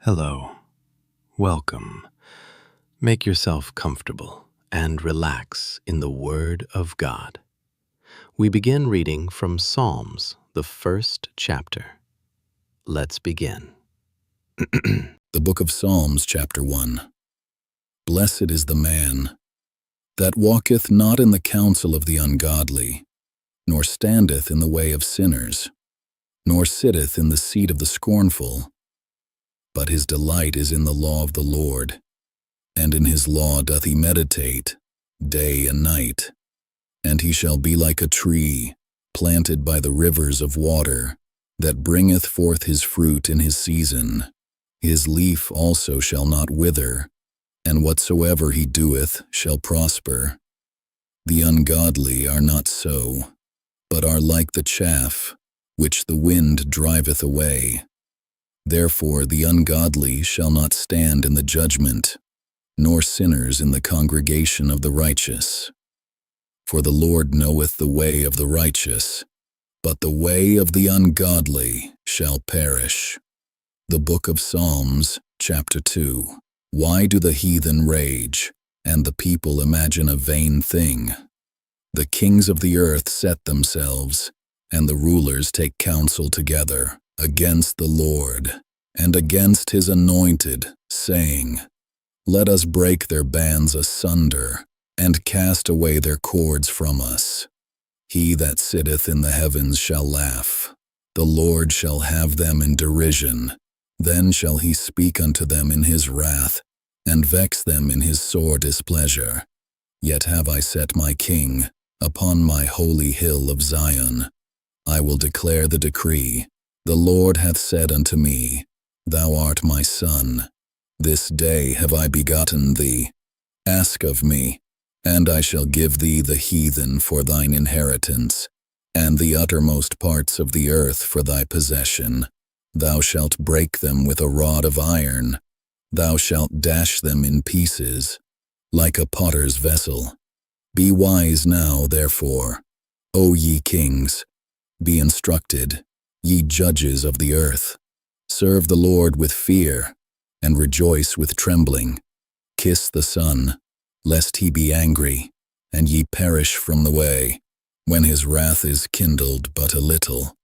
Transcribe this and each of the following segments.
Hello, welcome. Make yourself comfortable and relax in the Word of God. We begin reading from Psalms, the first chapter. Let's begin. The Book of Psalms, chapter 1. Blessed is the man that walketh not in the counsel of the ungodly, nor standeth in the way of sinners, nor sitteth in the seat of the scornful. But his delight is in the law of the Lord, and in his law doth he meditate day and night. And he shall be like a tree planted by the rivers of water, that bringeth forth his fruit in his season. His leaf also shall not wither, and whatsoever he doeth shall prosper. The ungodly are not so, but are like the chaff, which the wind driveth away. Therefore the ungodly shall not stand in the judgment, nor sinners in the congregation of the righteous. For the Lord knoweth the way of the righteous, but the way of the ungodly shall perish. The Book of Psalms, chapter 2. Why do the heathen rage, and the people imagine a vain thing? The kings of the earth set themselves, and the rulers take counsel together against the Lord, and against his anointed, saying, Let us break their bands asunder, and cast away their cords from us. He that sitteth in the heavens shall laugh. The Lord shall have them in derision. Then shall he speak unto them in his wrath, and vex them in his sore displeasure. Yet have I set my king upon my holy hill of Zion. I will declare the decree. The Lord hath said unto me, Thou art my son. This day have I begotten thee. Ask of me, and I shall give thee the heathen for thine inheritance, and the uttermost parts of the earth for thy possession. Thou shalt break them with a rod of iron. Thou shalt dash them in pieces, like a potter's vessel. Be wise now, therefore, O ye kings. Be instructed, ye judges of the earth. Serve the Lord with fear, and rejoice with trembling. Kiss the Son, lest he be angry, and ye perish from the way, when his wrath is kindled but a little.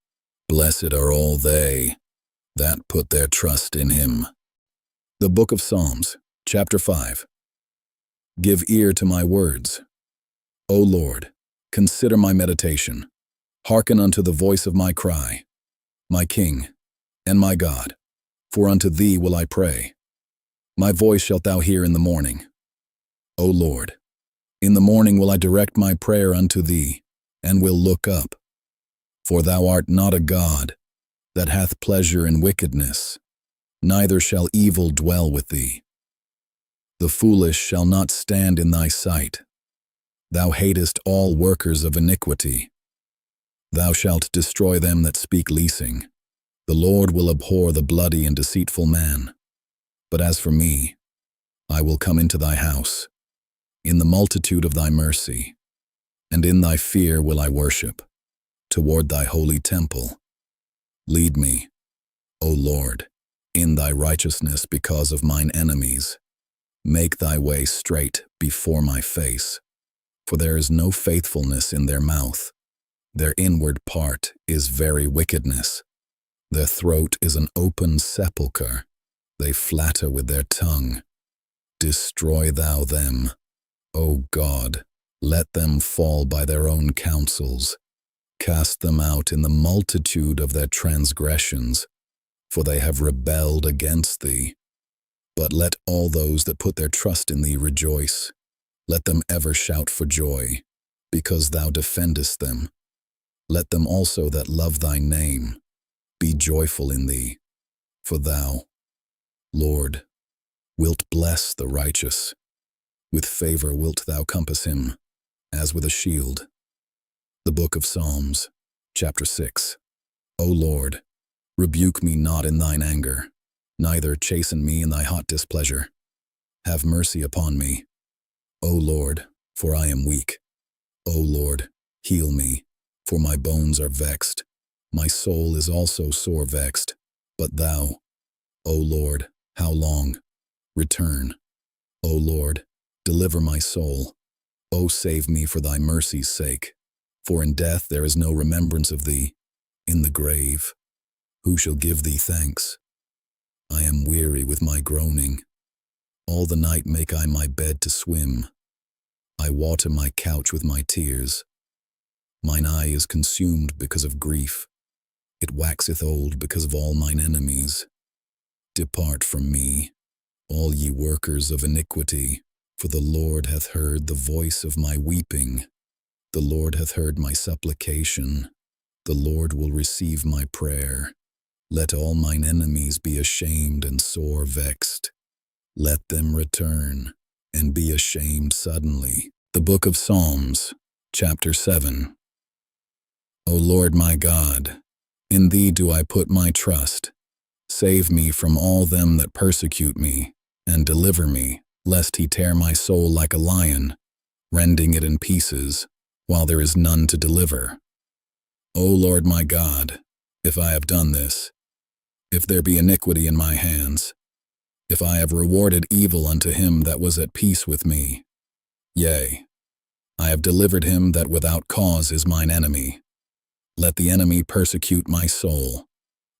Blessed are all they that put their trust in him. The Book of Psalms, chapter 5. Give ear to my words. O Lord, consider my meditation. Hearken unto the voice of my cry, my King and my God, for unto thee will I pray. My voice shalt thou hear in the morning. O Lord, in the morning will I direct my prayer unto thee, and will look up. For thou art not a God that hath pleasure in wickedness, neither shall evil dwell with thee. The foolish shall not stand in thy sight. Thou hatest all workers of iniquity. Thou shalt destroy them that speak leasing. The Lord will abhor the bloody and deceitful man. But as for me, I will come into thy house, in the multitude of thy mercy, and in thy fear will I worship, toward thy holy temple. Lead me, O Lord, in thy righteousness because of mine enemies. Make thy way straight before my face, for there is no faithfulness in their mouth. Their inward part is very wickedness. Their throat is an open sepulchre. They flatter with their tongue. Destroy thou them, O God. Let them fall by their own counsels. Cast them out in the multitude of their transgressions, for they have rebelled against thee. But let all those that put their trust in thee rejoice. Let them ever shout for joy, because thou defendest them. Let them also that love thy name be joyful in thee. For thou, Lord, wilt bless the righteous. With favor wilt thou compass him, as with a shield. The Book of Psalms, chapter 6. O Lord, rebuke me not in thine anger, neither chasten me in thy hot displeasure. Have mercy upon me, O Lord, for I am weak. O Lord, heal me, for my bones are vexed. My soul is also sore vexed. But thou, O Lord, How long? Return. O Lord, deliver my soul. O save me for thy mercy's sake. For in death there is no remembrance of thee. In the grave, who shall give thee thanks? I am weary with my groaning. All the night make I my bed to swim. I water my couch with my tears. Mine eye is consumed because of grief. It waxeth old because of all mine enemies. Depart from me, all ye workers of iniquity, for the Lord hath heard the voice of my weeping. The Lord hath heard my supplication. The Lord will receive my prayer. Let all mine enemies be ashamed and sore vexed. Let them return and be ashamed suddenly. The Book of Psalms, chapter 7. O Lord my God, in thee do I put my trust. Save me from all them that persecute me, and deliver me, lest he tear my soul like a lion, rending it in pieces, while there is none to deliver. O Lord my God, if I have done this, if there be iniquity in my hands, if I have rewarded evil unto him that was at peace with me, yea, I have delivered him that without cause is mine enemy. Let the enemy persecute my soul,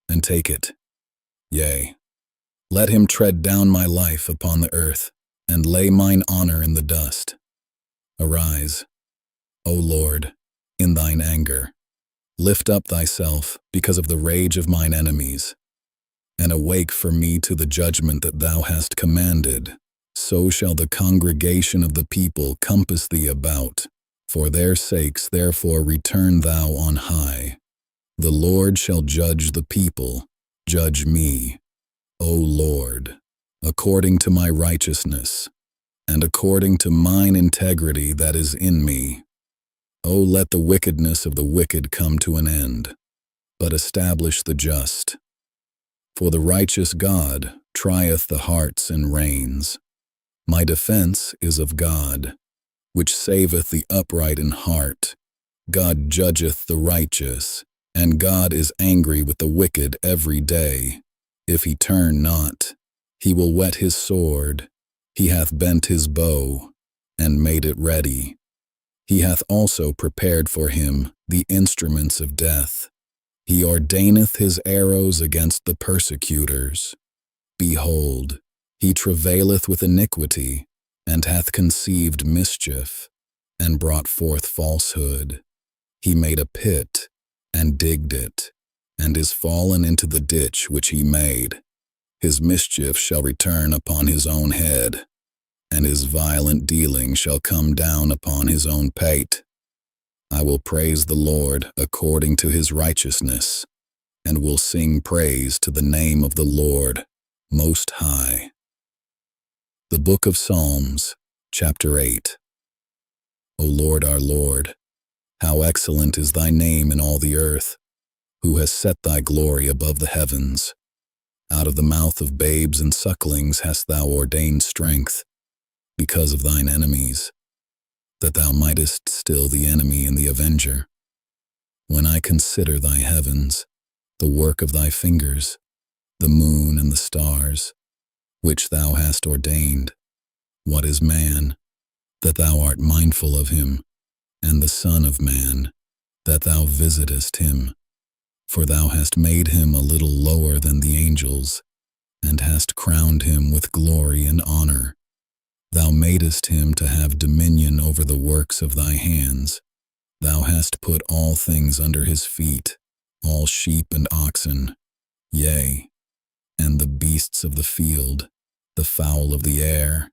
and take it. Yea, let him tread down my life upon the earth, and lay mine honor in the dust. Arise, O Lord, in thine anger. Lift up thyself because of the rage of mine enemies, and awake for me to the judgment that thou hast commanded. So shall the congregation of the people compass thee about. For their sakes therefore return thou on high. The Lord shall judge the people. Judge me, O Lord, according to my righteousness, and according to mine integrity that is in me. O let the wickedness of the wicked come to an end, but establish the just. For the righteous God trieth the hearts and reins. My defense is of God, which saveth the upright in heart. God judgeth the righteous, and God is angry with the wicked every day. If he turn not, he will whet his sword. He hath bent his bow, and made it ready. He hath also prepared for him the instruments of death. He ordaineth his arrows against the persecutors. Behold, he travaileth with iniquity, and hath conceived mischief, and brought forth falsehood. He made a pit, and digged it, and is fallen into the ditch which he made. His mischief shall return upon his own head, and his violent dealing shall come down upon his own pate. I will praise the Lord according to his righteousness, and will sing praise to the name of the Lord Most High. The Book of Psalms, chapter 8. O Lord our Lord, how excellent is thy name in all the earth, who has set thy glory above the heavens. Out of the mouth of babes and sucklings hast thou ordained strength, because of thine enemies, that thou mightest still the enemy and the avenger. When I consider thy heavens, the work of thy fingers, the moon and the stars, which thou hast ordained, what is man, that thou art mindful of him, and the Son of Man, that thou visitest him? For thou hast made him a little lower than the angels, and hast crowned him with glory and honor. Thou madest him to have dominion over the works of thy hands. Thou hast put all things under his feet, all sheep and oxen, yea, and the beasts of the field, the fowl of the air,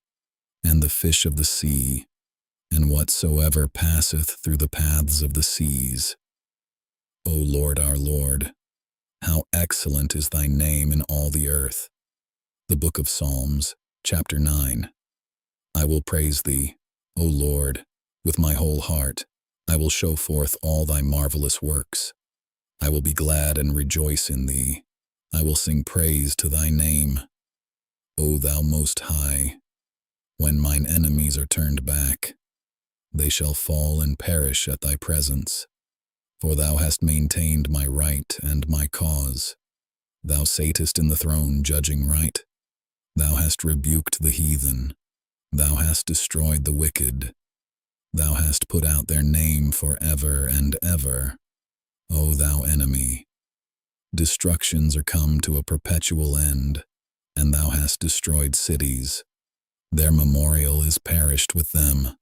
and the fish of the sea, and whatsoever passeth through the paths of the seas. O Lord our Lord, how excellent is thy name in all the earth. The Book of Psalms, chapter 9. I will praise thee, O Lord, with my whole heart. I will show forth all thy marvelous works. I will be glad and rejoice in thee. I will sing praise to thy name, O thou Most High. When mine enemies are turned back, they shall fall and perish at thy presence. For thou hast maintained my right and my cause. Thou satest in the throne judging right. Thou hast rebuked the heathen. Thou hast destroyed the wicked. Thou hast put out their name forever and ever. O thou enemy, destructions are come to a perpetual end, and thou hast destroyed cities. Their memorial is perished with them,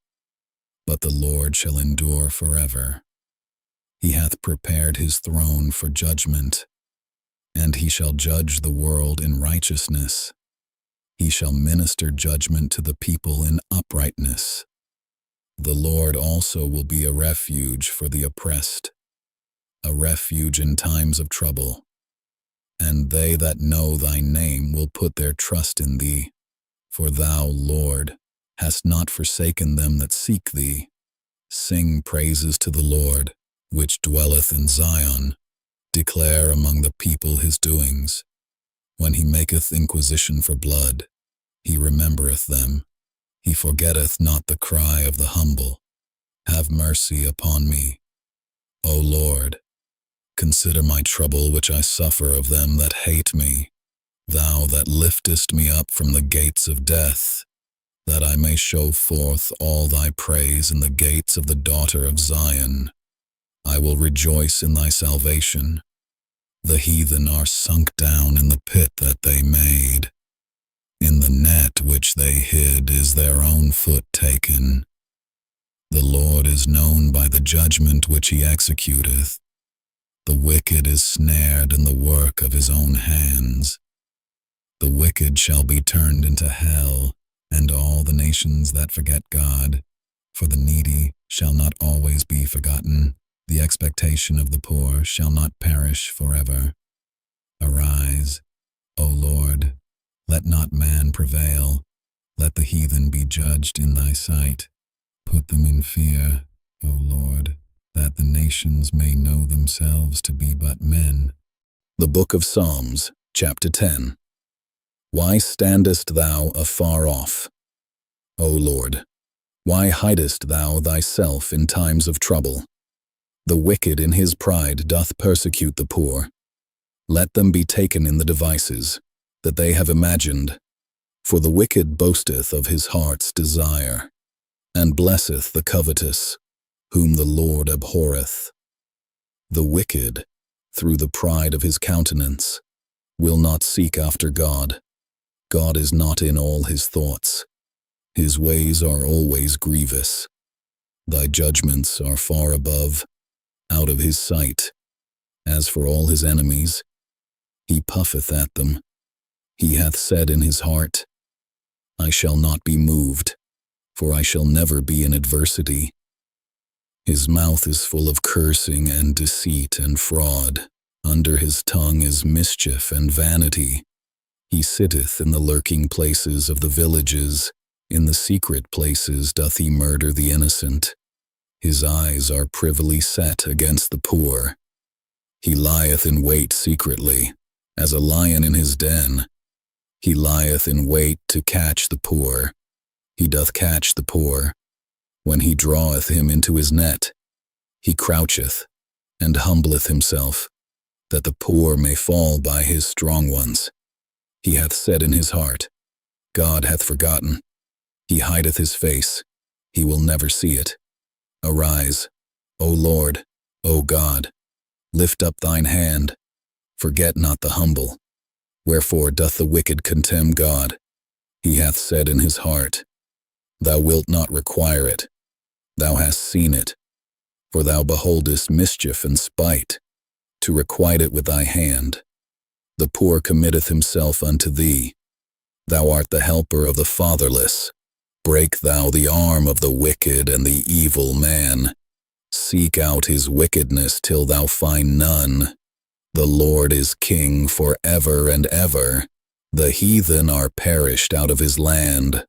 but the Lord shall endure forever. He hath prepared his throne for judgment, and he shall judge the world in righteousness. He shall minister judgment to the people in uprightness. The Lord also will be a refuge for the oppressed, a refuge in times of trouble. And they that know thy name will put their trust in thee. For thou, Lord, hast not forsaken them that seek thee. Sing praises to the Lord, which dwelleth in Zion. Declare among the people his doings. When he maketh inquisition for blood, he remembereth them. He forgetteth not the cry of the humble. Have mercy upon me, O Lord. Consider my trouble which I suffer of them that hate me. Thou that liftest me up from the gates of death, that I may show forth all thy praise in the gates of the daughter of Zion. I will rejoice in thy salvation. The heathen are sunk down in the pit that they made. In the net which they hid is their own foot taken. The Lord is known by the judgment which he executeth. The wicked is snared in the work of his own hands. The wicked shall be turned into hell, and all the nations that forget God. For the needy shall not always be forgotten. The expectation of the poor shall not perish forever. Arise, O Lord, let not man prevail. Let the heathen be judged in thy sight. Put them in fear, O Lord, that the nations may know themselves to be but men. The Book of Psalms, chapter 10. Why standest thou afar off, O Lord? Why hidest thou thyself in times of trouble? The wicked in his pride doth persecute the poor. Let them be taken in the devices that they have imagined. For the wicked boasteth of his heart's desire, and blesseth the covetous, whom the Lord abhorreth. The wicked, through the pride of his countenance, will not seek after God. God is not in all his thoughts. His ways are always grievous. Thy judgments are far above, out of his sight. As for all his enemies, he puffeth at them. He hath said in his heart, I shall not be moved, for I shall never be in adversity. His mouth is full of cursing and deceit and fraud. Under his tongue is mischief and vanity. He sitteth in the lurking places of the villages. In the secret places doth he murder the innocent. His eyes are privily set against the poor. He lieth in wait secretly, as a lion in his den. He lieth in wait to catch the poor. He doth catch the poor. When he draweth him into his net, he croucheth, and humbleth himself, that the poor may fall by his strong ones. He hath said in his heart, God hath forgotten. He hideth his face, he will never see it. Arise, O Lord, O God, lift up thine hand, forget not the humble. Wherefore doth the wicked contemn God? He hath said in his heart, Thou wilt not require it. Thou hast seen it, for thou beholdest mischief and spite, to requite it with thy hand. The poor committeth himself unto thee. Thou art the helper of the fatherless. Break thou the arm of the wicked and the evil man. Seek out his wickedness till thou find none. The Lord is king forever and ever. The heathen are perished out of his land.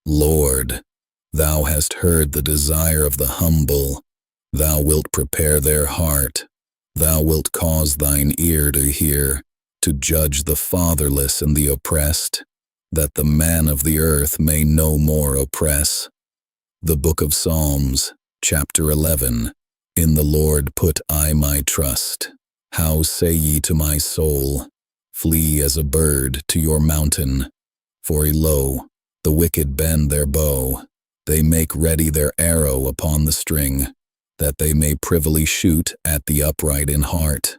Lord, thou hast heard the desire of the humble. Thou wilt prepare their heart. Thou wilt cause thine ear to hear, to judge the fatherless and the oppressed, that the man of the earth may no more oppress. The Book of Psalms, chapter 11. In the Lord put I my trust. How say ye to my soul, Flee as a bird to your mountain. For lo, the wicked bend their bow, they make ready their arrow upon the string, that they may privily shoot at the upright in heart.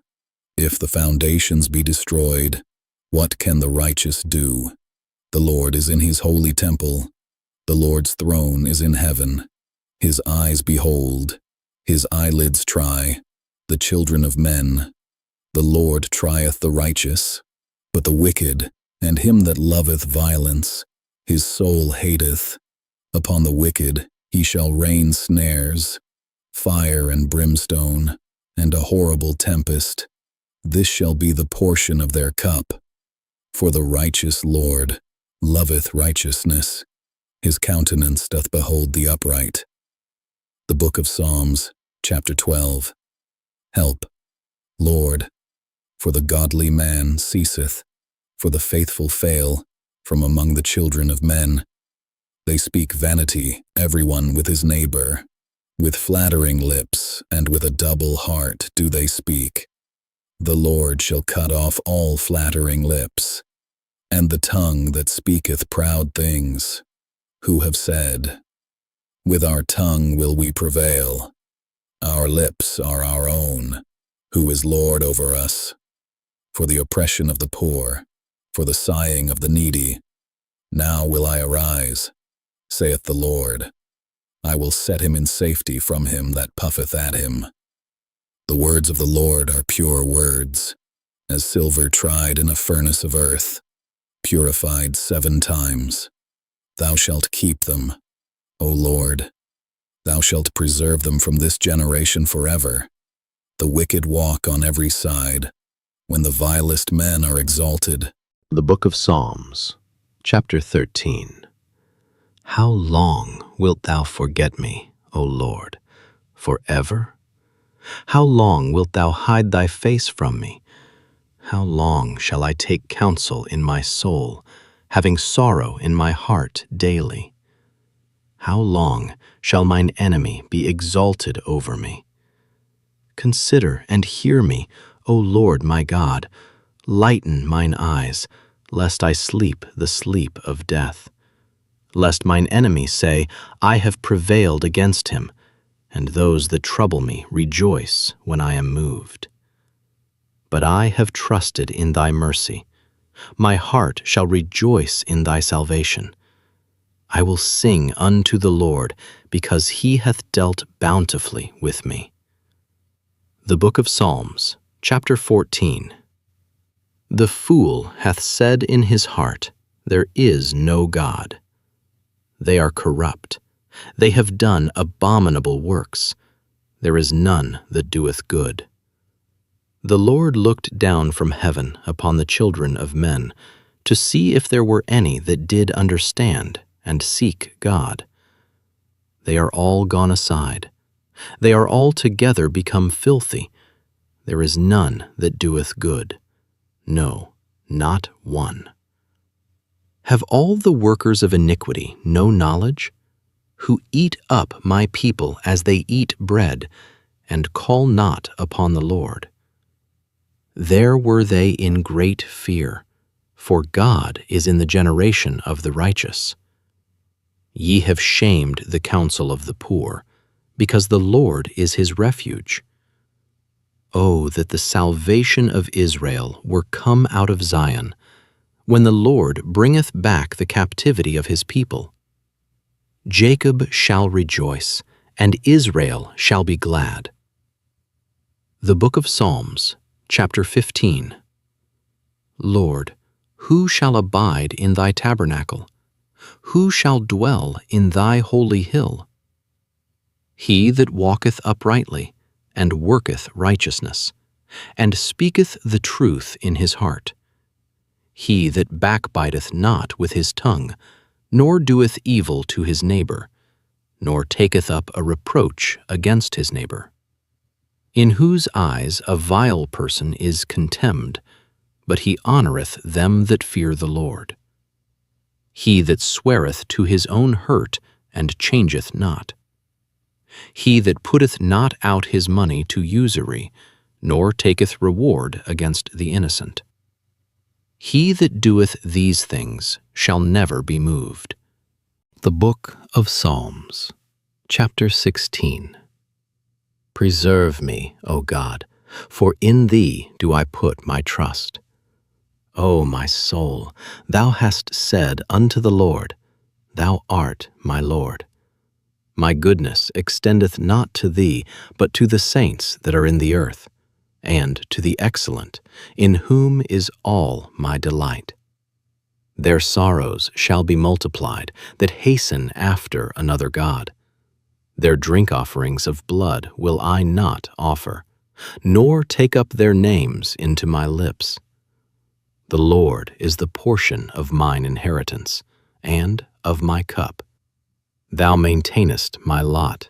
If the foundations be destroyed, what can the righteous do? The Lord is in his holy temple. The Lord's throne is in heaven. His eyes behold, his eyelids try, the children of men. The Lord trieth the righteous, but the wicked, and him that loveth violence, his soul hateth. Upon the wicked he shall rain snares, fire and brimstone, and a horrible tempest. This shall be the portion of their cup. For the righteous Lord loveth righteousness. His countenance doth behold the upright. The Book of Psalms, chapter 12. Help, Lord, for the godly man ceaseth, for the faithful fail from among the children of men. They speak vanity, everyone with his neighbor. With flattering lips and with a double heart do they speak. The Lord shall cut off all flattering lips, and the tongue that speaketh proud things, who have said, with our tongue will we prevail. Our lips are our own, who is Lord over us. For the oppression of the poor, for the sighing of the needy, now will I arise, saith the Lord. I will set him in safety from him that puffeth at him. The words of the Lord are pure words, as silver tried in a furnace of earth, purified 7 times. Thou shalt keep them, O Lord. Thou shalt preserve them from this generation forever. The wicked walk on every side, when the vilest men are exalted. The Book of Psalms, chapter 13. How long wilt thou forget me, O Lord? Forever? How long wilt thou hide thy face from me? How long shall I take counsel in my soul, having sorrow in my heart daily? How long shall mine enemy be exalted over me? Consider and hear me, O Lord my God. Lighten mine eyes, lest I sleep the sleep of death. Lest mine enemy say, I have prevailed against him, and those that trouble me rejoice when I am moved. But I have trusted in thy mercy. My heart shall rejoice in thy salvation. I will sing unto the Lord, because he hath dealt bountifully with me. The Book of Psalms, chapter 14. The fool hath said in his heart, there is no God. They are corrupt. They have done abominable works. There is none that doeth good. The Lord looked down from heaven upon the children of men, to see if there were any that did understand and seek God. They are all gone aside. They are altogether become filthy. There is none that doeth good. No, not one. Have all the workers of iniquity no knowledge? Who eat up my people as they eat bread, and call not upon the Lord. There were they in great fear, for God is in the generation of the righteous. Ye have shamed the counsel of the poor, because the Lord is his refuge. Oh, that the salvation of Israel were come out of Zion, when the Lord bringeth back the captivity of his people. Jacob shall rejoice, and Israel shall be glad. The Book of Psalms, chapter 15. Lord, who shall abide in thy tabernacle? Who shall dwell in thy holy hill? He that walketh uprightly, and worketh righteousness, and speaketh the truth in his heart. He that backbiteth not with his tongue, nor doeth evil to his neighbor, nor taketh up a reproach against his neighbor. In whose eyes a vile person is contemned, but he honoureth them that fear the Lord. He that sweareth to his own hurt, and changeth not. He that putteth not out his money to usury, nor taketh reward against the innocent. He that doeth these things shall never be moved. The Book of Psalms, chapter 16. Preserve me, O God, for in thee do I put my trust. O my soul, thou hast said unto the Lord, Thou art my Lord. My goodness extendeth not to thee, but to the saints that are in the earth, and to the excellent, in whom is all my delight. Their sorrows shall be multiplied, that hasten after another God. Their drink offerings of blood will I not offer, nor take up their names into my lips. The Lord is the portion of mine inheritance, and of my cup. Thou maintainest my lot.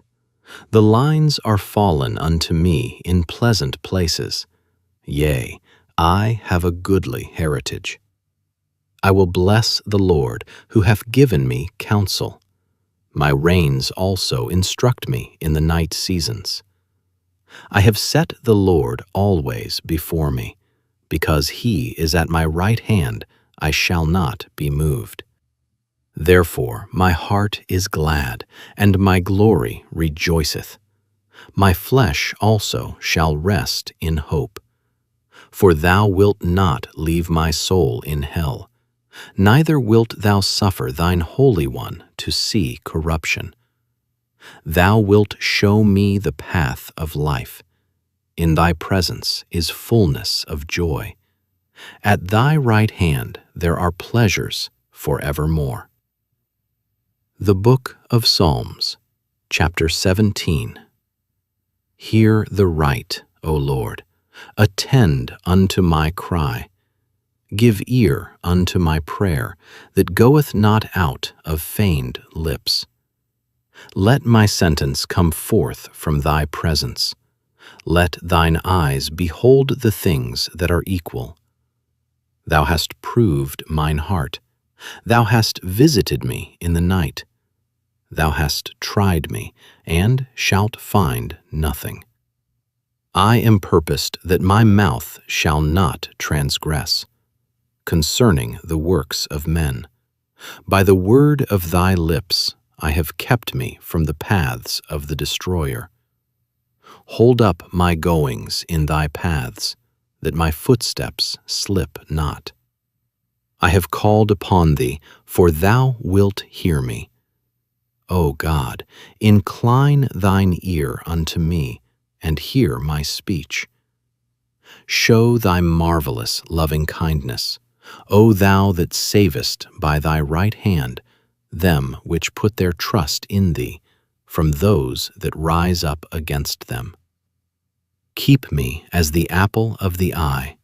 The lines are fallen unto me in pleasant places. Yea, I have a goodly heritage. I will bless the Lord, who hath given me counsel. My reins also instruct me in the night seasons. I have set the Lord always before me. Because he is at my right hand, I shall not be moved. Therefore my heart is glad, and my glory rejoiceth. My flesh also shall rest in hope. For thou wilt not leave my soul in hell, neither wilt thou suffer thine Holy One to see corruption. Thou wilt show me the path of life. In thy presence is fullness of joy. At thy right hand there are pleasures forevermore. The Book of Psalms, chapter 17. Hear the right, O Lord. Attend unto my cry. Give ear unto my prayer that goeth not out of feigned lips. Let my sentence come forth from thy presence. Let thine eyes behold the things that are equal. Thou hast proved mine heart. Thou hast visited me in the night. Thou hast tried me, and shalt find nothing. I am purposed that my mouth shall not transgress concerning the works of men. By the word of thy lips I have kept me from the paths of the destroyer. Hold up my goings in thy paths, that my footsteps slip not. I have called upon thee, for thou wilt hear me. O God, incline thine ear unto me, and hear my speech. Show thy marvelous loving kindness, O thou that savest by thy right hand them which put their trust in thee, from those that rise up against them. Keep me as the apple of the eye.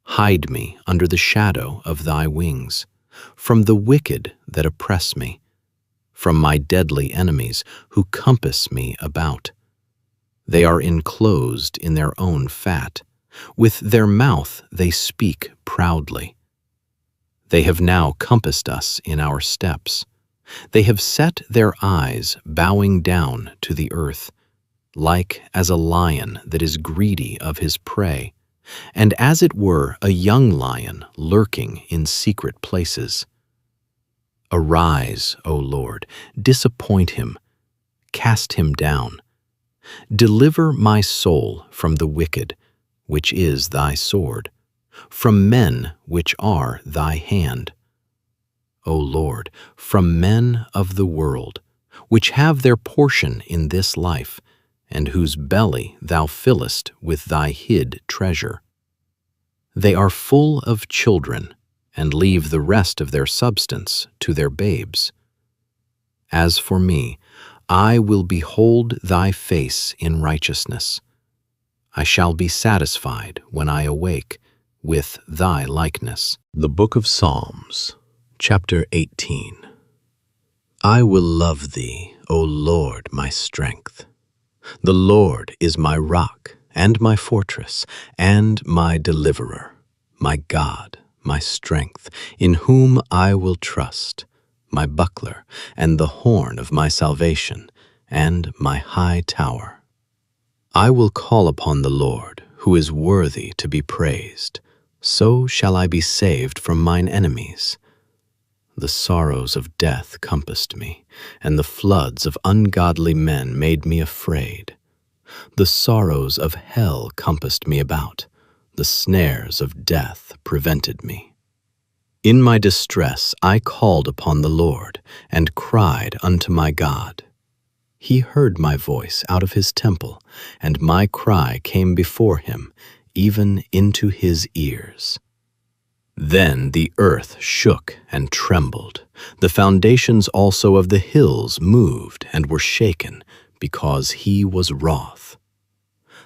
Hide me under the shadow of thy wings, from the wicked that oppress me, from my deadly enemies who compass me about. They are enclosed in their own fat. With their mouth they speak proudly. They have now compassed us in our steps. They have set their eyes bowing down to the earth, like as a lion that is greedy of his prey, and as it were a young lion lurking in secret places. Arise, O Lord, disappoint him, cast him down. Deliver my soul from the wicked, which is thy sword, from men which are thy hand. O Lord, from men of the world, which have their portion in this life, and whose belly thou fillest with thy hid treasure. They are full of children, and leave the rest of their substance to their babes. As for me, I will behold thy face in righteousness. I shall be satisfied when I awake with thy likeness. The Book of Psalms, chapter 18. I will love thee, O Lord, my strength. The Lord is my rock and my fortress and my deliverer, my God, my strength, in whom I will trust, my buckler and the horn of my salvation, and my high tower. I will call upon the Lord, who is worthy to be praised, So shall I be saved from mine enemies. The sorrows of death compassed me, and the floods of ungodly men made me afraid. The sorrows of hell compassed me about, the snares of death prevented me. In my distress I called upon the Lord, and cried unto my God. He heard my voice out of his temple, and my cry came before him, even into his ears. Then the earth shook and trembled. The foundations also of the hills moved and were shaken, because he was wroth.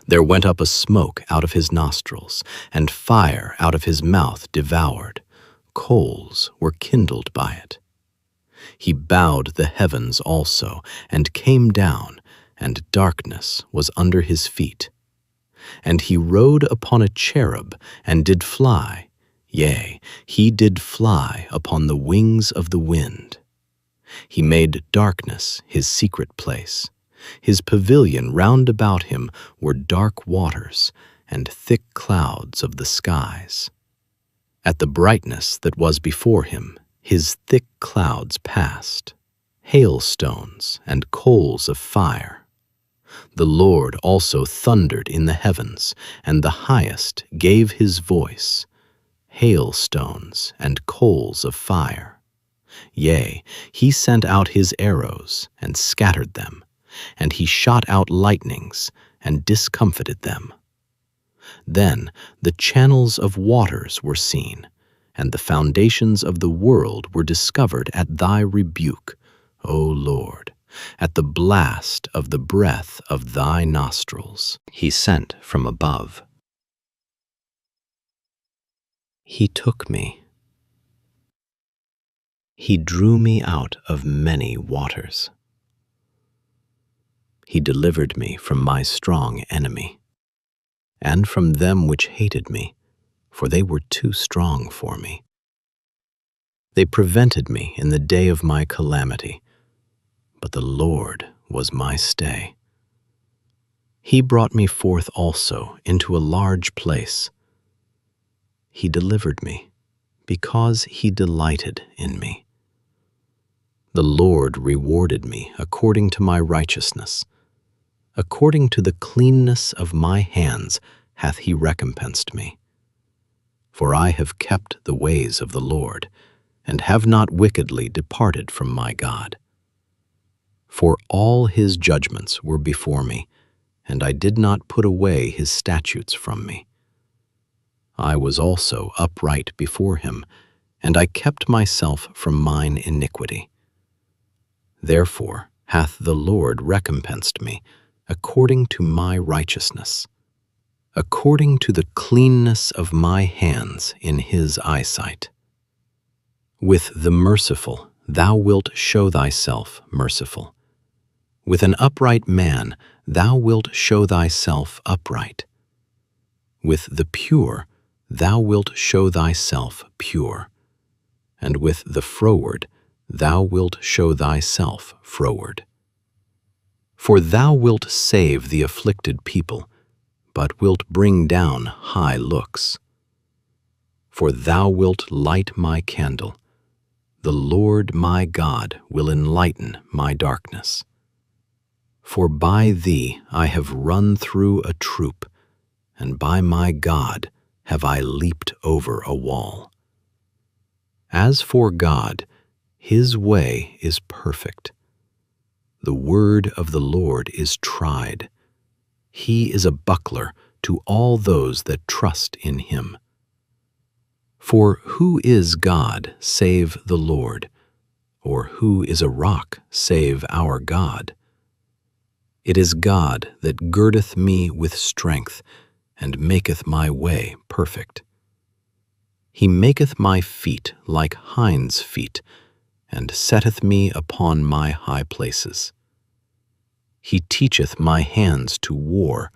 There went up a smoke out of his nostrils, and fire out of his mouth devoured. Coals were kindled by it. He bowed the heavens also, and came down, and darkness was under his feet. And he rode upon a cherub, and did fly. Yea, he did fly upon the wings of the wind. He made darkness his secret place. His pavilion round about him were dark waters, and thick clouds of the skies. At the brightness that was before him, his thick clouds passed, hailstones and coals of fire. The Lord also thundered in the heavens, and the Highest gave his voice, hailstones and coals of fire. Yea, he sent out his arrows, and scattered them, and he shot out lightnings, and discomfited them. Then the channels of waters were seen, and the foundations of the world were discovered at thy rebuke, O Lord, at the blast of the breath of thy nostrils. He sent from above. He took me. He drew me out of many waters. He delivered me from my strong enemy, and from them which hated me, for they were too strong for me. They prevented me in the day of my calamity, but the Lord was my stay. He brought me forth also into a large place. He delivered me, because he delighted in me. The Lord rewarded me according to my righteousness. According to the cleanness of my hands hath he recompensed me. For I have kept the ways of the Lord, and have not wickedly departed from my God. For all his judgments were before me, and I did not put away his statutes from me. I was also upright before him, and I kept myself from mine iniquity. Therefore hath the Lord recompensed me, according to my righteousness, according to the cleanness of my hands in his eyesight. With the merciful thou wilt show thyself merciful. With an upright man thou wilt show thyself upright. With the pure thou wilt show thyself pure, and with the froward thou wilt show thyself froward. For thou wilt save the afflicted people, but wilt bring down high looks. For thou wilt light my candle. The Lord my God will enlighten my darkness. For by thee I have run through a troop, and by my God have I leaped over a wall. As for God, his way is perfect. The word of the Lord is tried. He is a buckler to all those that trust in him. For who is God save the Lord? Or who is a rock save our God? It is God that girdeth me with strength, and maketh my way perfect. He maketh my feet like hinds' feet, and setteth me upon my high places. He teacheth my hands to war,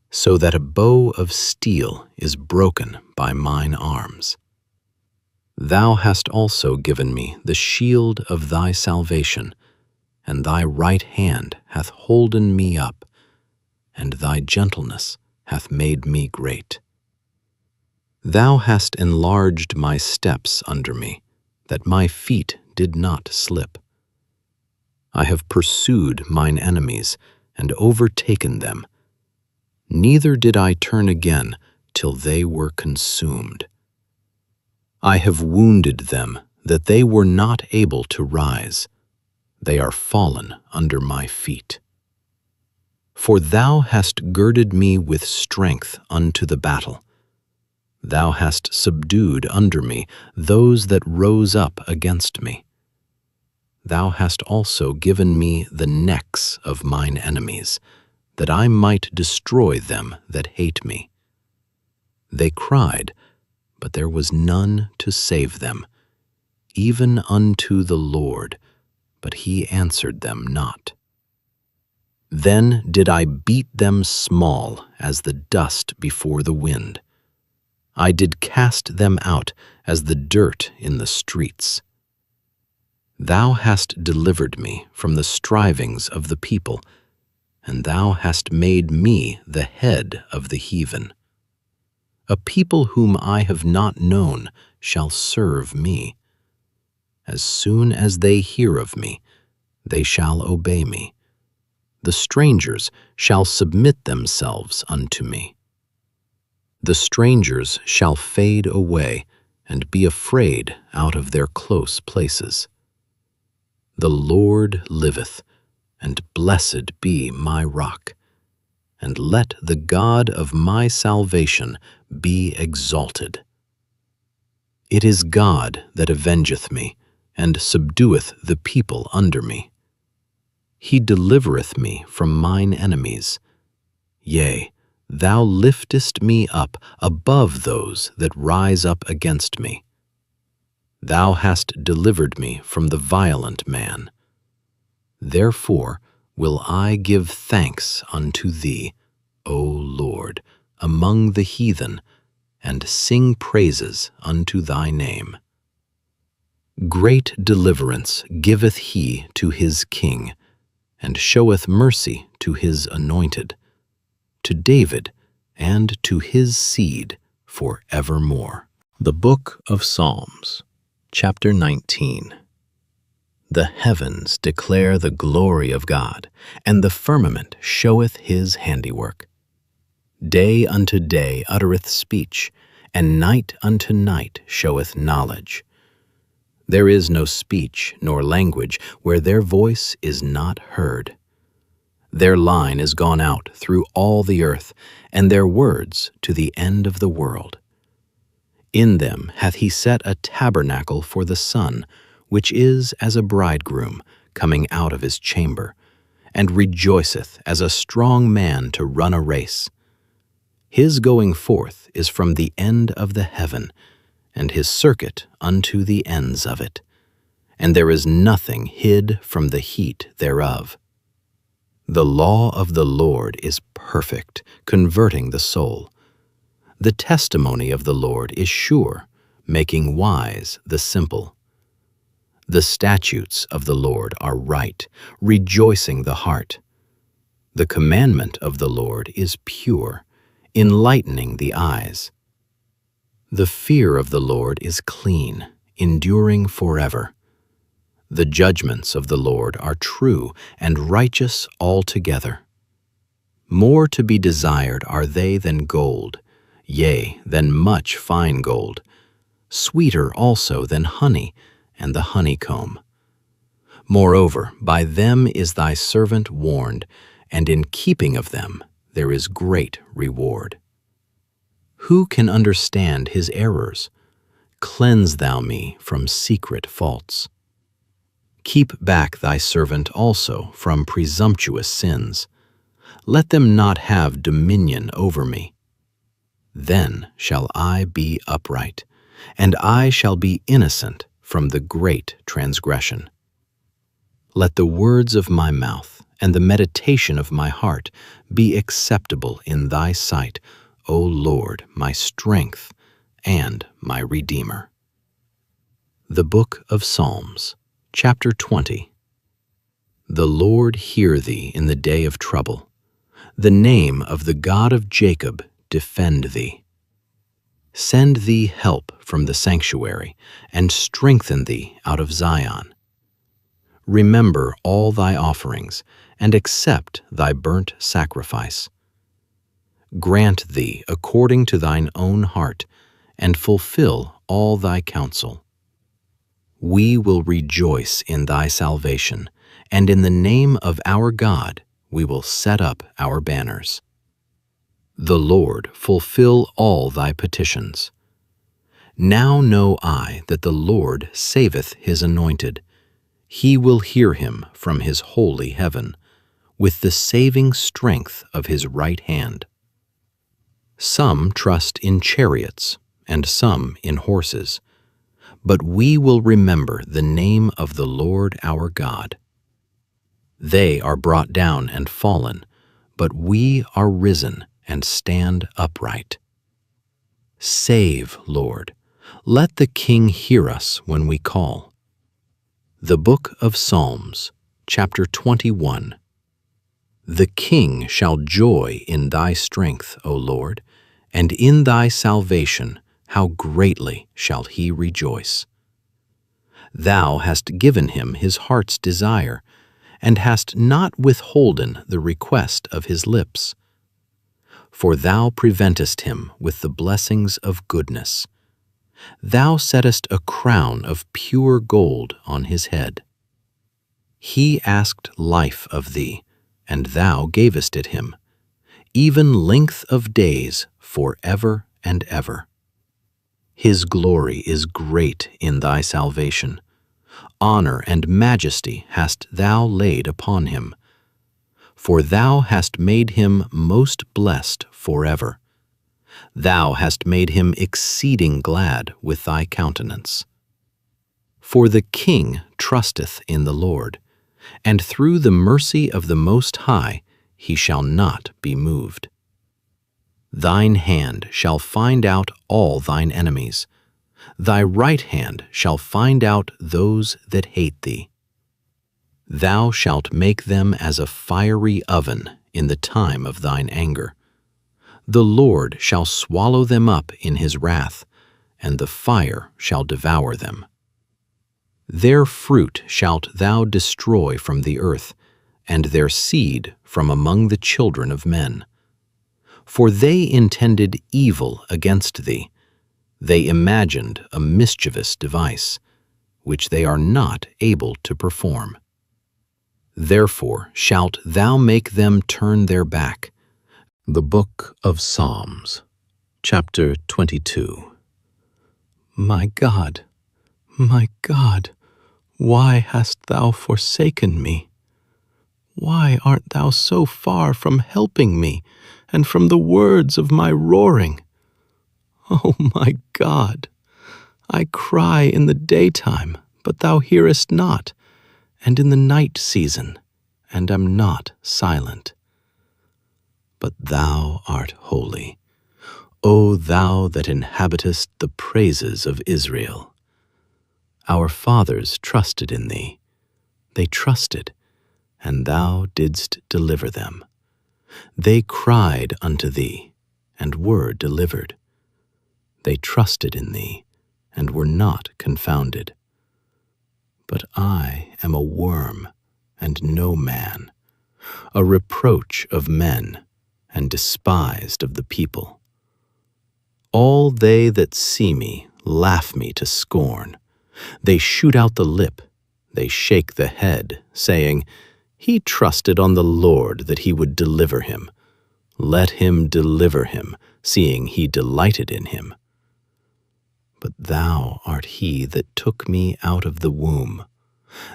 so that a bow of steel is broken by mine arms. Thou hast also given me the shield of thy salvation, and thy right hand hath holden me up, and thy gentleness hath made me great. Thou hast enlarged my steps under me, that my feet did not slip. I have pursued mine enemies and overtaken them. Neither did I turn again till they were consumed. I have wounded them that they were not able to rise. They are fallen under my feet. For thou hast girded me with strength unto the battle. Thou hast subdued under me those that rose up against me. Thou hast also given me the necks of mine enemies, that I might destroy them that hate me. They cried, but there was none to save them, even unto the Lord, but he answered them not. Then did I beat them small as the dust before the wind. I did cast them out as the dirt in the streets. Thou hast delivered me from the strivings of the people, and thou hast made me the head of the heathen. A people whom I have not known shall serve me. As soon as they hear of me, they shall obey me. The strangers shall submit themselves unto me. The strangers shall fade away and be afraid out of their close places. The Lord liveth, and blessed be my rock, and let the God of my salvation be exalted. It is God that avengeth me, and subdueth the people under me. He delivereth me from mine enemies. Yea, thou liftest me up above those that rise up against me. Thou hast delivered me from the violent man. Therefore will I give thanks unto thee, O Lord, among the heathen, and sing praises unto thy name. Great deliverance giveth he to his king, and showeth mercy to his anointed, to David and to his seed for evermore. The Book of Psalms, chapter 19. The heavens declare the glory of God, and the firmament showeth his handiwork. Day unto day uttereth speech, and night unto night showeth knowledge. There is no speech nor language where their voice is not heard. Their line is gone out through all the earth, and their words to the end of the world. In them hath he set a tabernacle for the sun, which is as a bridegroom coming out of his chamber, and rejoiceth as a strong man to run a race. His going forth is from the end of the heaven, and his circuit unto the ends of it, and there is nothing hid from the heat thereof. The law of the Lord is perfect, converting the soul. The testimony of the Lord is sure, making wise the simple. The statutes of the Lord are right, rejoicing the heart. The commandment of the Lord is pure, enlightening the eyes. The fear of the Lord is clean, enduring forever. The judgments of the Lord are true and righteous altogether. More to be desired are they than gold, yea, than much fine gold, sweeter also than honey and the honeycomb. Moreover, by them is thy servant warned, and in keeping of them there is great reward. Who can understand his errors? Cleanse thou me from secret faults. Keep back thy servant also from presumptuous sins. Let them not have dominion over me. Then shall I be upright, and I shall be innocent from the great transgression. Let the words of my mouth and the meditation of my heart be acceptable in thy sight, O Lord, my strength and my Redeemer. The Book of Psalms, chapter 20. The Lord hear thee in the day of trouble. The name of the God of Jacob defend thee. Send thee help from the sanctuary, and strengthen thee out of Zion. Remember all thy offerings, and accept thy burnt sacrifice. Grant thee according to thine own heart, and fulfill all thy counsel. We will rejoice in thy salvation, and in the name of our God we will set up our banners. The Lord fulfill all thy petitions. Now know I that the Lord saveth his anointed. He will hear him from his holy heaven, with the saving strength of his right hand. Some trust in chariots, and some in horses, but we will remember the name of the Lord our God. They are brought down and fallen, but we are risen and stand upright. Save, Lord. Let the King hear us when we call. The Book of Psalms, chapter 21. The King shall joy in thy strength, O Lord, and in thy salvation how greatly shall he rejoice. Thou hast given him his heart's desire, and hast not withholden the request of his lips. For thou preventest him with the blessings of goodness. Thou settest a crown of pure gold on his head. He asked life of thee, and thou gavest it him, even length of days forever and ever. His glory is great in thy salvation. Honor and majesty hast thou laid upon him. For thou hast made him most blessed forever. Thou hast made him exceeding glad with thy countenance. For the King trusteth in the Lord, and through the mercy of the Most High he shall not be moved. Thine hand shall find out all thine enemies. Thy right hand shall find out those that hate thee. Thou shalt make them as a fiery oven in the time of thine anger. The Lord shall swallow them up in his wrath, and the fire shall devour them. Their fruit shalt thou destroy from the earth, and their seed from among the children of men. For they intended evil against thee. They imagined a mischievous device, which they are not able to perform. Therefore shalt thou make them turn their back. The Book of Psalms, chapter 22. My God, why hast thou forsaken me? Why art thou so far from helping me, and from the words of my roaring? Oh my God, I cry in the daytime, but thou hearest not, and in the night season, and am not silent. But thou art holy, O thou that inhabitest the praises of Israel. Our fathers trusted in thee. They trusted, and thou didst deliver them. They cried unto thee, and were delivered. They trusted in thee, and were not confounded. But I am a worm, and no man, a reproach of men, and despised of the people. All they that see me laugh me to scorn. They shoot out the lip, they shake the head, saying, He trusted on the Lord that he would deliver him. Let him deliver him, seeing he delighted in him. But thou art he that took me out of the womb.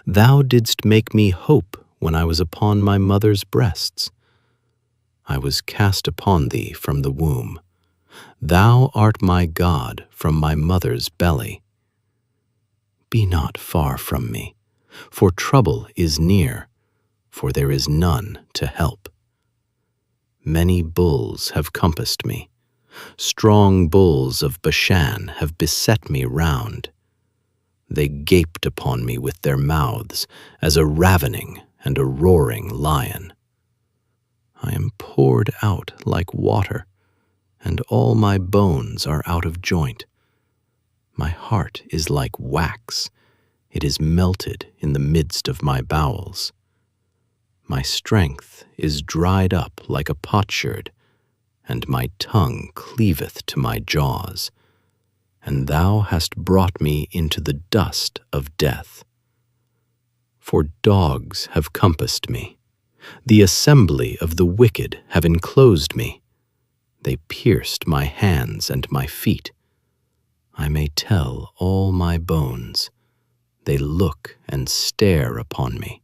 Thou didst make me hope when I was upon my mother's breasts. I was cast upon thee from the womb. Thou art my God from my mother's belly. Be not far from me, for trouble is near, for there is none to help. Many bulls have compassed me. Strong bulls of Bashan have beset me round. They gaped upon me with their mouths as a ravening and a roaring lion. I am poured out like water, and all my bones are out of joint. My heart is like wax, it is melted in the midst of my bowels. My strength is dried up like a potsherd, and my tongue cleaveth to my jaws. And thou hast brought me into the dust of death. For dogs have compassed me, the assembly of the wicked have enclosed me. They pierced my hands and my feet. I may tell all my bones. They look and stare upon me.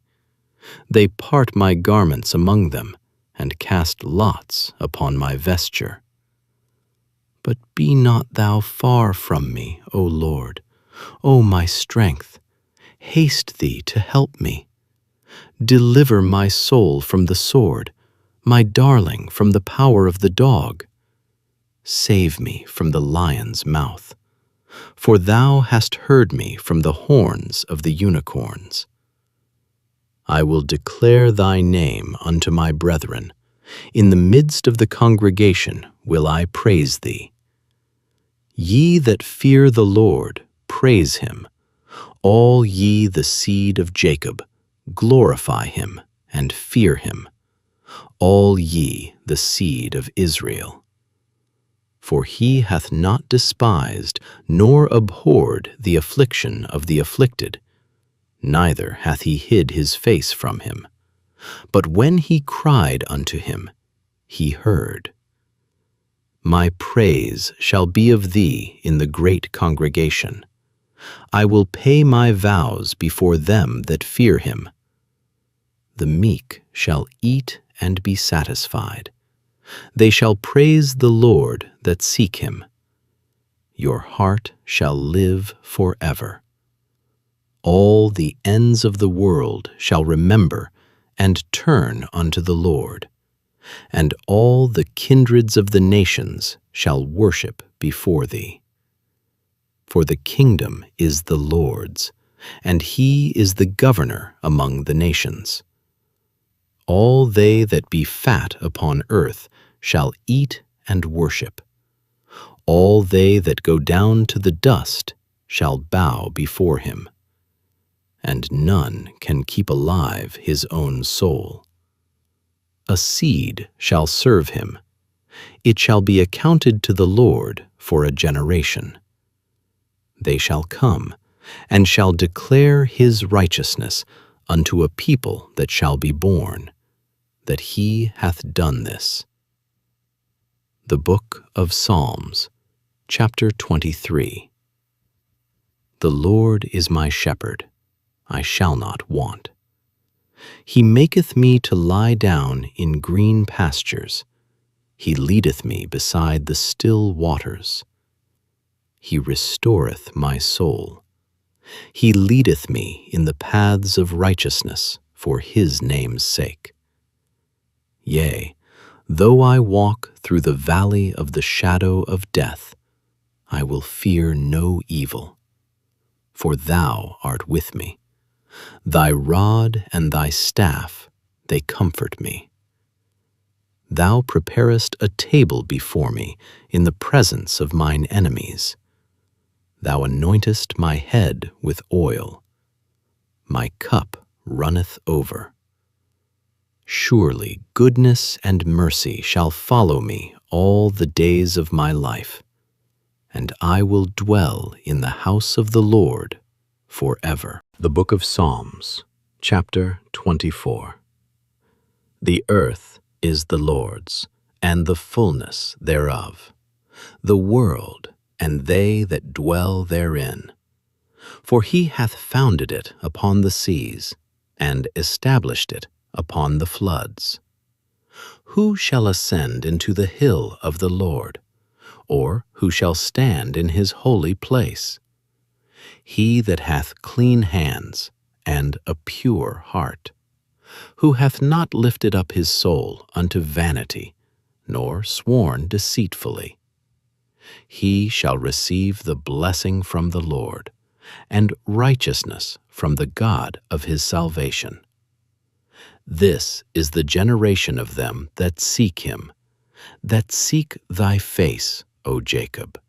They part my garments among them, and cast lots upon my vesture. But be not thou far from me, O Lord, O my strength. Haste thee to help me. Deliver my soul from the sword, my darling from the power of the dog. Save me from the lion's mouth, for thou hast heard me from the horns of the unicorns. I will declare thy name unto my brethren. In the midst of the congregation will I praise thee. Ye that fear the Lord, praise him. All ye the seed of Jacob, glorify him and fear him. All ye the seed of Israel. For he hath not despised nor abhorred the affliction of the afflicted, neither hath he hid his face from him. But when he cried unto him, he heard. My praise shall be of thee in the great congregation. I will pay my vows before them that fear him. The meek shall eat and be satisfied. They shall praise the Lord that seek him. Your heart shall live forever. All the ends of the world shall remember and turn unto the Lord, and all the kindreds of the nations shall worship before thee. For the kingdom is the Lord's, and he is the governor among the nations. All they that be fat upon earth shall eat and worship. All they that go down to the dust shall bow before him. And none can keep alive his own soul. A seed shall serve him. It shall be accounted to the Lord for a generation. They shall come, and shall declare his righteousness unto a people that shall be born, that he hath done this. The Book of Psalms, chapter 23. The Lord is my shepherd, I shall not want. He maketh me to lie down in green pastures. He leadeth me beside the still waters. He restoreth my soul. He leadeth me in the paths of righteousness for his name's sake. Yea, though I walk through the valley of the shadow of death, I will fear no evil, for thou art with me. Thy rod and thy staff, they comfort me. Thou preparest a table before me in the presence of mine enemies. Thou anointest my head with oil. My cup runneth over. Surely goodness and mercy shall follow me all the days of my life, and I will dwell in the house of the Lord forever. The Book of Psalms, chapter 24. The earth is the Lord's, and the fullness thereof, the world, and they that dwell therein. For he hath founded it upon the seas, and established it upon the floods. Who shall ascend into the hill of the Lord, or who shall stand in his holy place? He that hath clean hands and a pure heart, who hath not lifted up his soul unto vanity, nor sworn deceitfully. He shall receive the blessing from the Lord, and righteousness from the God of his salvation. This is the generation of them that seek him, that seek thy face, O Jacob.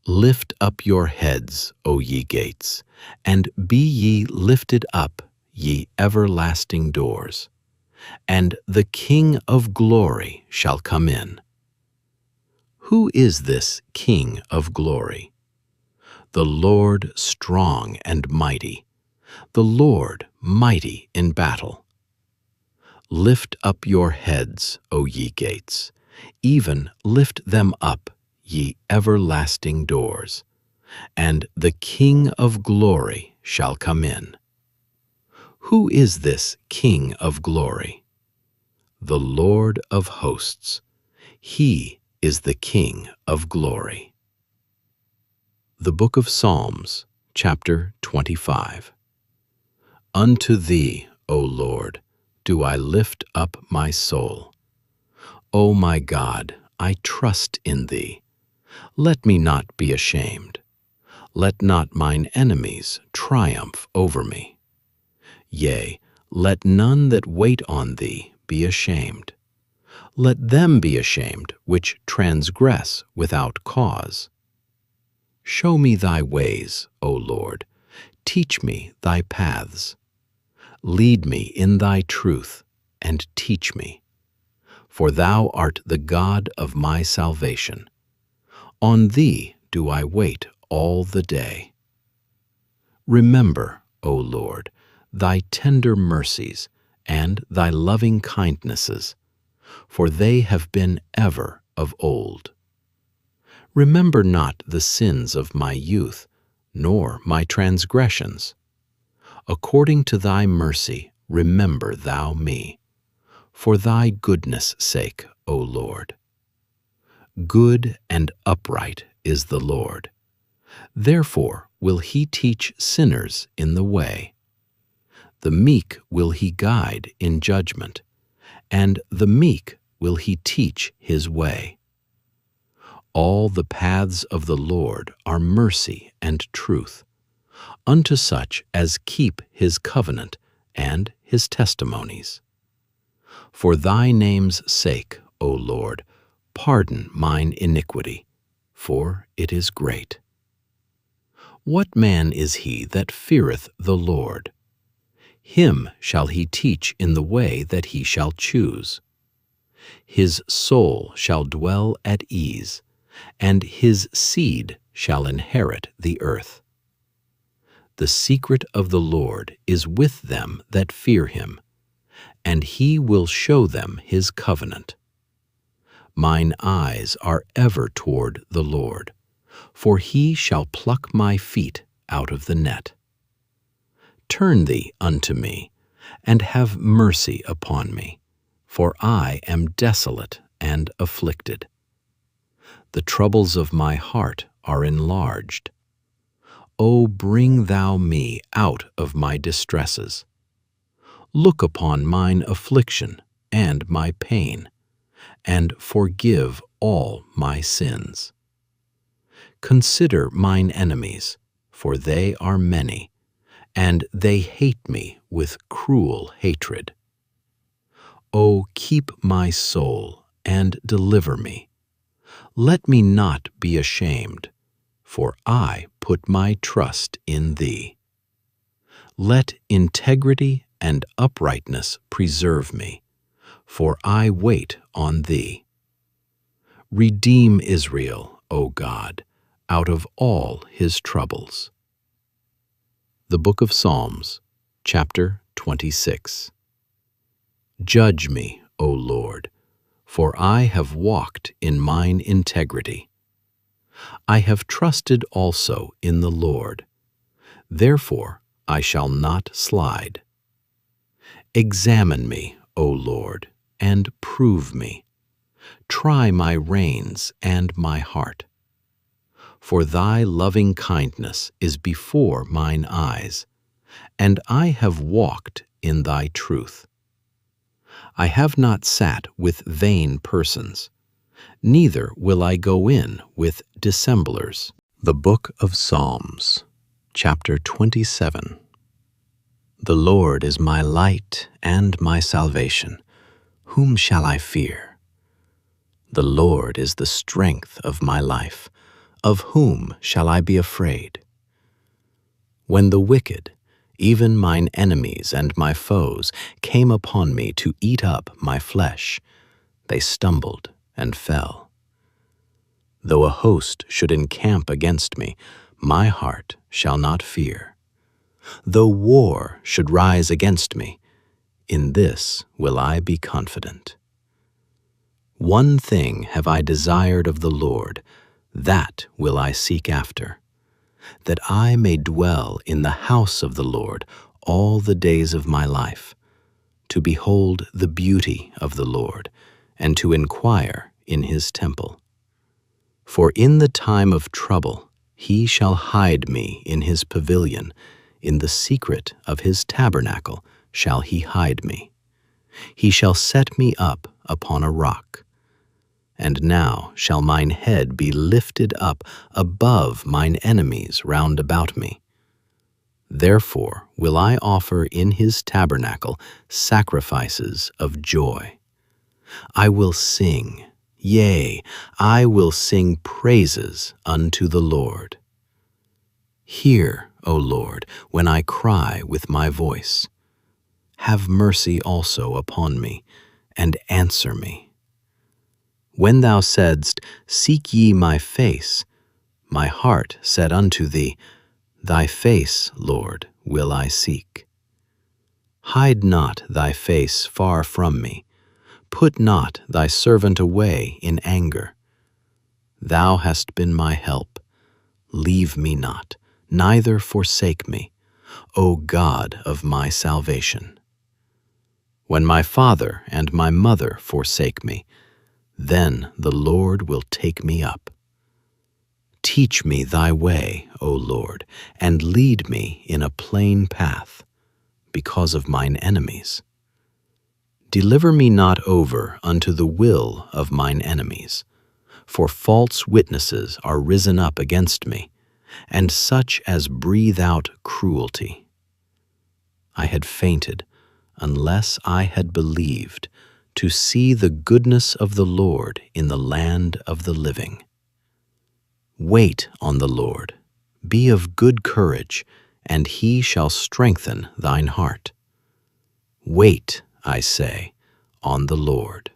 Lift up your heads, O ye gates, and be ye lifted up, ye everlasting doors, and the King of glory shall come in. Who is this King of glory? The Lord strong and mighty, the Lord mighty in battle. Lift up your heads, O ye gates, even lift them up, ye everlasting doors, and the King of glory shall come in. Who is this King of glory? The Lord of hosts. He is the King of glory. The Book of Psalms, chapter 25. Unto thee, O Lord, do I lift up my soul. O my God, I trust in thee. Let me not be ashamed. Let not mine enemies triumph over me. Yea, let none that wait on thee be ashamed. Let them be ashamed which transgress without cause. Show me thy ways, O Lord. Teach me thy paths. Lead me in thy truth, and teach me. For thou art the God of my salvation. On thee do I wait all the day. Remember, O Lord, thy tender mercies and thy loving kindnesses, for they have been ever of old. Remember not the sins of my youth, nor my transgressions. According to thy mercy, remember thou me, for thy goodness' sake, O Lord. Good and upright is the Lord. Therefore will he teach sinners in the way. The meek will he guide in judgment, and the meek will he teach his way. All the paths of the Lord are mercy and truth, unto such as keep his covenant and his testimonies. For thy name's sake, O Lord, pardon mine iniquity, for it is great. What man is he that feareth the Lord? Him shall he teach in the way that he shall choose. His soul shall dwell at ease, and his seed shall inherit the earth. The secret of the Lord is with them that fear him, and he will show them his covenant. Mine eyes are ever toward the Lord, for he shall pluck my feet out of the net. Turn thee unto me, and have mercy upon me, for I am desolate and afflicted. The troubles of my heart are enlarged. O bring thou me out of my distresses. Look upon mine affliction and my pain, and forgive all my sins. Consider mine enemies, for they are many, and they hate me with cruel hatred. O keep my soul and deliver me. Let me not be ashamed, for I put my trust in thee. Let integrity and uprightness preserve me, for I wait on thee. Redeem Israel, O God, out of all his troubles. The Book of Psalms, chapter 26. Judge me, O Lord, for I have walked in mine integrity. I have trusted also in the Lord, therefore I shall not slide. Examine me, O Lord, and prove me. Try my reins and my heart. For thy loving kindness is before mine eyes, and I have walked in thy truth. I have not sat with vain persons, neither will I go in with dissemblers. The Book of Psalms, chapter 27. The Lord is my light and my salvation. Whom shall I fear? The Lord is the strength of my life. Of whom shall I be afraid? When the wicked, even mine enemies and my foes, came upon me to eat up my flesh, they stumbled and fell. Though a host should encamp against me, my heart shall not fear. Though war should rise against me, in this will I be confident. One thing have I desired of the Lord, that will I seek after, that I may dwell in the house of the Lord all the days of my life, to behold the beauty of the Lord, and to inquire in his temple. For in the time of trouble he shall hide me in his pavilion, in the secret of his tabernacle shall he hide me. He shall set me up upon a rock. And now shall mine head be lifted up above mine enemies round about me. Therefore will I offer in his tabernacle sacrifices of joy. I will sing, yea, I will sing praises unto the Lord. Hear, O Lord, when I cry with my voice. Have mercy also upon me, and answer me. When thou saidst, Seek ye my face, my heart said unto thee, Thy face, Lord, will I seek. Hide not thy face far from me. Put not thy servant away in anger. Thou hast been my help. Leave me not, neither forsake me, O God of my salvation. When my father and my mother forsake me, then the Lord will take me up. Teach me thy way, O Lord, and lead me in a plain path, because of mine enemies. Deliver me not over unto the will of mine enemies, for false witnesses are risen up against me, and such as breathe out cruelty. I had fainted, unless I had believed, to see the goodness of the Lord in the land of the living. Wait on the Lord, be of good courage, and he shall strengthen thine heart. Wait, I say, on the Lord.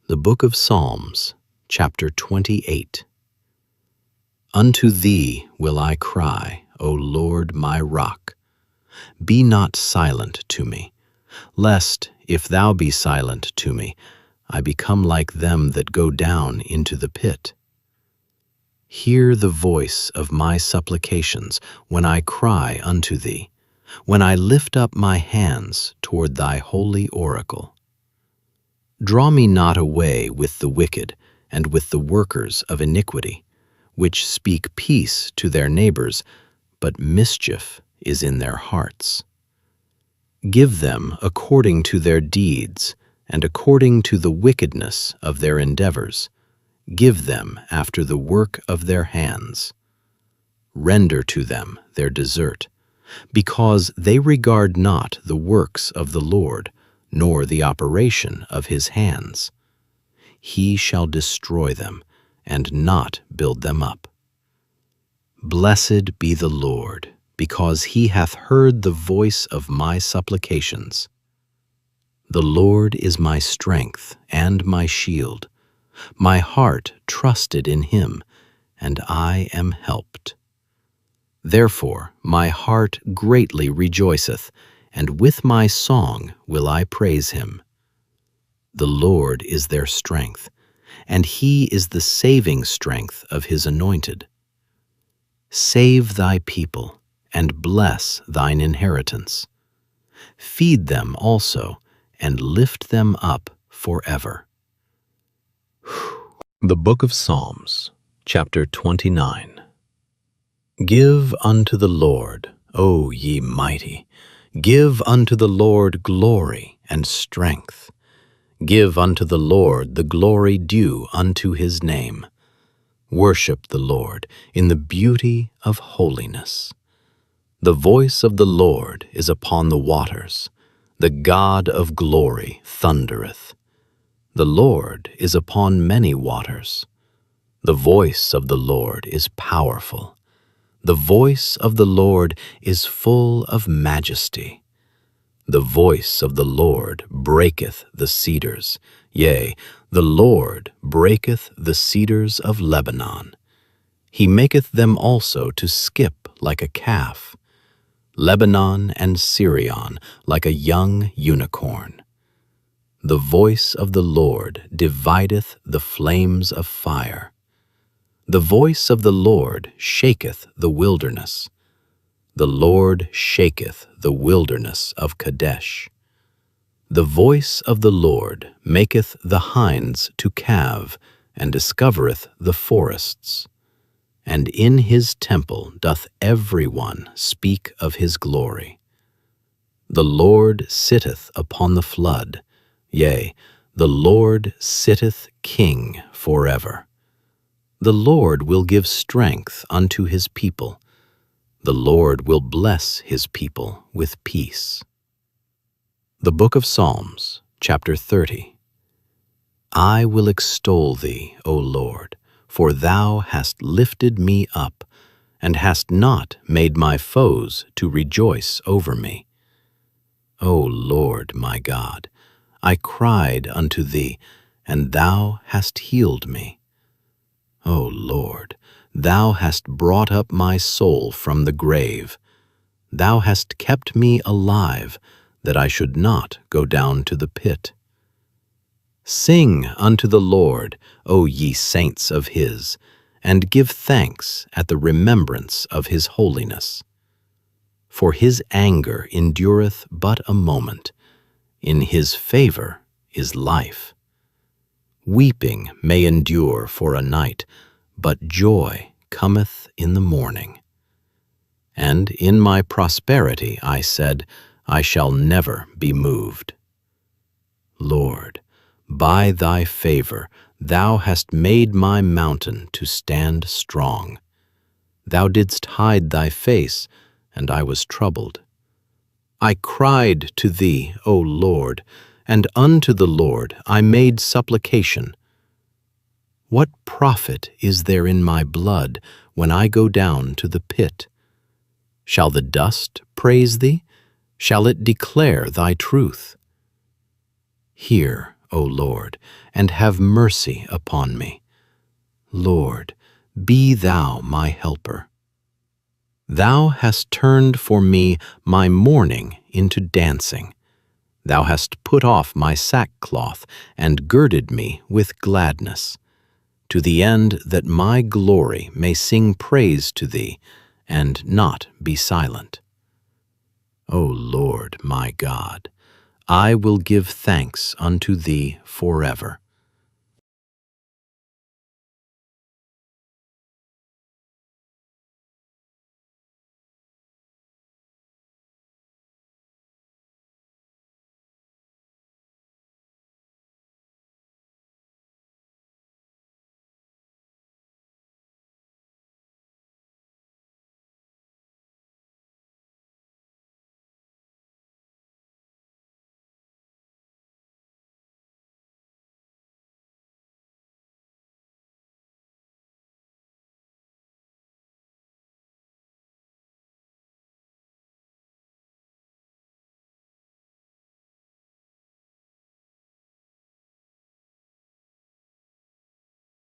The Book of Psalms, chapter 28. Unto thee will I cry, O Lord my rock. Be not silent to me, lest, if thou be silent to me, I become like them that go down into the pit. Hear the voice of my supplications when I cry unto thee, when I lift up my hands toward thy holy oracle. Draw me not away with the wicked and with the workers of iniquity, which speak peace to their neighbors, but mischief is in their hearts. Give them according to their deeds, and according to the wickedness of their endeavors. Give them after the work of their hands. Render to them their desert, because they regard not the works of the Lord, nor the operation of his hands. He shall destroy them, and not build them up. Blessed be the Lord, because he hath heard the voice of my supplications. The Lord is my strength and my shield. My heart trusted in him, and I am helped. Therefore my heart greatly rejoiceth, and with my song will I praise him. The Lord is their strength, and he is the saving strength of his anointed. Save thy people, and bless thine inheritance. Feed them also, and lift them up forever. The Book of Psalms, chapter 29. Give unto the Lord, O ye mighty, give unto the Lord glory and strength. Give unto the Lord the glory due unto his name. Worship the Lord in the beauty of holiness. The voice of the Lord is upon the waters. The God of glory thundereth. The Lord is upon many waters. The voice of the Lord is powerful. The voice of the Lord is full of majesty. The voice of the Lord breaketh the cedars. Yea, the Lord breaketh the cedars of Lebanon. He maketh them also to skip like a calf, Lebanon and Syrian like a young unicorn. The voice of the Lord divideth the flames of fire. The voice of the Lord shaketh the wilderness. The Lord shaketh the wilderness of Kadesh. The voice of the Lord maketh the hinds to calve, and discovereth the forests. And in his temple doth every one speak of his glory. The Lord sitteth upon the flood, yea, the Lord sitteth king forever. The Lord will give strength unto his people. The Lord will bless his people with peace. The Book of Psalms, chapter 30. I will extol thee, O Lord, for thou hast lifted me up, and hast not made my foes to rejoice over me. O Lord my God, I cried unto thee, and thou hast healed me. O Lord, thou hast brought up my soul from the grave. Thou hast kept me alive, that I should not go down to the pit. Sing unto the Lord, O ye saints of his, and give thanks at the remembrance of his holiness. For his anger endureth but a moment, in his favor is life. Weeping may endure for a night, but joy cometh in the morning. And in my prosperity I said, I shall never be moved. Lord, by thy favor thou hast made my mountain to stand strong. Thou didst hide thy face, and I was troubled. I cried to thee, O Lord, and unto the Lord I made supplication. What profit is there in my blood when I go down to the pit? Shall the dust praise thee? Shall it declare thy truth? Hear, O Lord, and have mercy upon me. Lord, be thou my helper. Thou hast turned for me my mourning into dancing. Thou hast put off my sackcloth and girded me with gladness, to the end that my glory may sing praise to thee, and not be silent. O Lord my God, I will give thanks unto thee forever.